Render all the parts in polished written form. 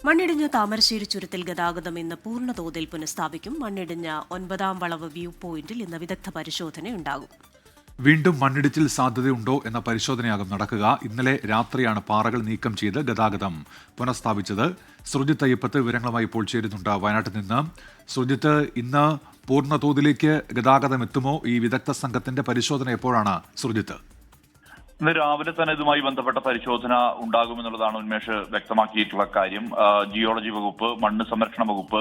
മണ്ണിടിഞ്ഞ താമരശ്ശേരി ചുരത്തിൽ ഗതാഗതം ഇന്ന് പൂർണ്ണതോതിൽ പുനഃസ്ഥാപിക്കും. മണ്ണിടിഞ്ഞ 9-ാം വളവ് വ്യൂ പോയിന്റിൽ ഇന്ന് വിദഗ്ധ പരിശോധനയുണ്ടാകും. വീണ്ടും മണ്ണിടിച്ചിൽ സാധ്യതയുണ്ടോ എന്ന പരിശോധനയാകും നടക്കുക. ഇന്നലെ രാത്രിയാണ് പാറകൾ നീക്കം ചെയ്ത് ഗതാഗതം പുനഃസ്ഥാപിച്ചത്. സുർജിത്ത് അയ്യപ്പത്ത് വിവരങ്ങളുമായി ഇപ്പോൾ ചേരുന്നുണ്ട് വയനാട്ടിൽ നിന്ന്. സുർജിത്ത്, ഇന്ന് പൂർണ്ണതോതിലേക്ക് ഗതാഗതം എത്തുമോ? ഈ വിദഗ്ധ സംഘത്തിന്റെ പരിശോധന എപ്പോഴാണ് സുർജിത്ത്? ഇന്ന് രാവിലെ തന്നെ ഇതുമായി ബന്ധപ്പെട്ട പരിശോധന ഉണ്ടാകുമെന്നുള്ളതാണ് ഉന്മേഷ് വ്യക്തമാക്കിയിട്ടുള്ള കാര്യം. ജിയോളജി വകുപ്പ്, മണ്ണ് സംരക്ഷണ വകുപ്പ്,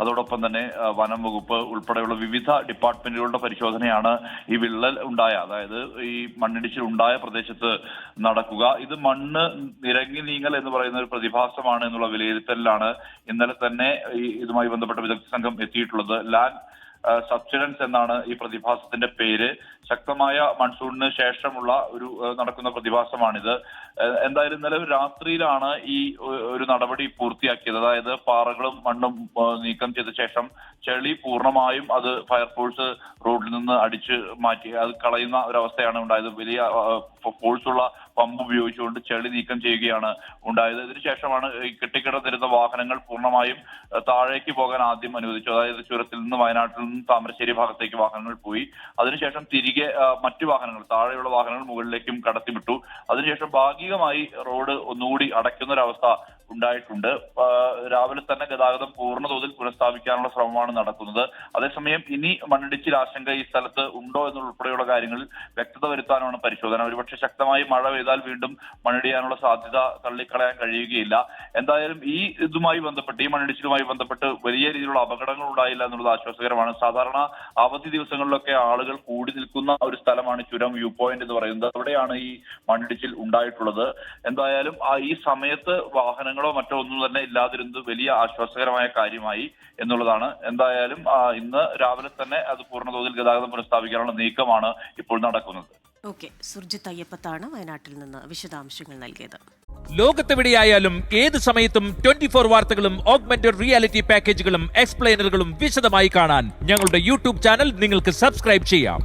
അതോടൊപ്പം തന്നെ വനം വകുപ്പ് ഉൾപ്പെടെയുള്ള വിവിധ ഡിപ്പാർട്ട്മെന്റുകളുടെ പരിശോധനയാണ് ഈ വിള്ളൽ ഉണ്ടായ, അതായത് ഈ മണ്ണിടിച്ചിൽ ഉണ്ടായ പ്രദേശത്ത് നടക്കുക. ഇത് മണ്ണ് നിരങ്ങി നീങ്ങൽ എന്ന് പറയുന്ന ഒരു പ്രതിഭാസമാണ് എന്നുള്ള വിലയിരുത്തലിലാണ് ഇന്നലെ തന്നെ ഇതുമായി ബന്ധപ്പെട്ട വിദഗ്ധ സംഘം എത്തിയിട്ടുള്ളത്. ലാൻഡ് സബ്സിഡൻസ് എന്നാണ് ഈ പ്രതിഭാസത്തിന്റെ പേര്. ശക്തമായ മൺസൂണിന് ശേഷമുള്ള നടക്കുന്ന പ്രതിഭാസമാണിത്. എന്തായാലും ഇന്നലെ രാത്രിയിലാണ് ഈ ഒരു നടപടി പൂർത്തിയാക്കിയത്. അതായത് പാറകളും മണ്ണും നീക്കം ചെയ്ത ശേഷം ചെളി പൂർണ്ണമായും അത് ഫയർഫോഴ്സ് റോഡിൽ നിന്ന് അടിച്ച് മാറ്റി അത് കളയുന്ന ഒരവസ്ഥയാണ് ഉണ്ടായത്. വലിയ ഫോഴ്സുള്ള പമ്പ് ഉപയോഗിച്ചുകൊണ്ട് ചെളി നീക്കം ചെയ്യുകയാണ് ഉണ്ടായത്. ഇതിനുശേഷമാണ് കെട്ടിക്കിടന്നിരുന്ന വാഹനങ്ങൾ പൂർണ്ണമായും താഴേക്ക് പോകാൻ ആദ്യം അനുവദിച്ചു. അതായത് ചുരത്തിൽ നിന്ന് വയനാട്ടിൽ നിന്ന് താമരശ്ശേരി ഭാഗത്തേക്ക് വാഹനങ്ങൾ പോയി. അതിനുശേഷം തിരികെ മറ്റു വാഹനങ്ങൾ, താഴെയുള്ള വാഹനങ്ങൾ മുകളിലേക്കും കടത്തിവിട്ടു. അതിനുശേഷം ഭാഗികമായി റോഡ് ഒന്നുകൂടി അടയ്ക്കുന്ന ഒരവസ്ഥ ഉണ്ടായിട്ടുണ്ട്. രാവിലെ തന്നെ ഗതാഗതം പൂർണ്ണതോതിൽ പുനഃസ്ഥാപിക്കാനുള്ള ശ്രമമാണ് നടക്കുന്നത്. അതേസമയം ഇനി മണ്ണിടിച്ചിൽ ആശങ്ക ഈ സ്ഥലത്ത് ഉണ്ടോ എന്നുൾപ്പെടെയുള്ള കാര്യങ്ങളിൽ വ്യക്തത വരുത്താനാണ് പരിശോധന. ഒരുപക്ഷെ ശക്തമായി മഴ പെയ്താൽ വീണ്ടും മണ്ണിടിയാനുള്ള സാധ്യത തള്ളിക്കളയാൻ കഴിയുകയില്ല. എന്തായാലും ഇതുമായി ബന്ധപ്പെട്ട്, ഈ മണ്ണിടിച്ചിലുമായി ബന്ധപ്പെട്ട് വലിയ രീതിയിലുള്ള അപകടങ്ങൾ ഉണ്ടായില്ല എന്നുള്ളത് ആശ്വാസകരമാണ്. സാധാരണ അവധി ദിവസങ്ങളിലൊക്കെ ആളുകൾ കൂടി നിൽക്കുന്ന ഒരു സ്ഥലമാണ് ചുരം വ്യൂ പോയിന്റ് എന്ന് പറയുന്നത്. അവിടെയാണ് ഈ മണ്ണിടിച്ചിൽ ഉണ്ടായിട്ടുള്ളത്. എന്തായാലും ഈ സമയത്ത് വാഹനങ്ങളോ മറ്റോ ഒന്നും തന്നെ ഇല്ലാതിരുന്നത് വലിയ ആശ്വാസകരമായ കാര്യമായി എന്നുള്ളതാണ്. എന്തായാലും ഇന്ന് രാവിലെ തന്നെ അത് പൂർണ്ണതോതിൽ ഗതാഗതം പുനഃസ്ഥാപിക്കാനുള്ള നീക്കമാണ് ഇപ്പോൾ നടക്കുന്നത്. സുർജിത്ത് അയ്യപ്പത്താണ് വയനാട്ടിൽ നിന്ന് വിശദാംശങ്ങൾ നൽകിയത്. ലോകത്തെവിടെയായാലും ഏത് സമയത്തും 24 വാർത്തകളും ഓഗ്മെന്റഡ് റിയാലിറ്റി പാക്കേജുകളും എക്സ്പ്ലെയിനറുകളും വിശദമായി കാണാൻ ഞങ്ങളുടെ യൂട്യൂബ് ചാനൽ നിങ്ങൾക്ക് സബ്സ്ക്രൈബ് ചെയ്യാം.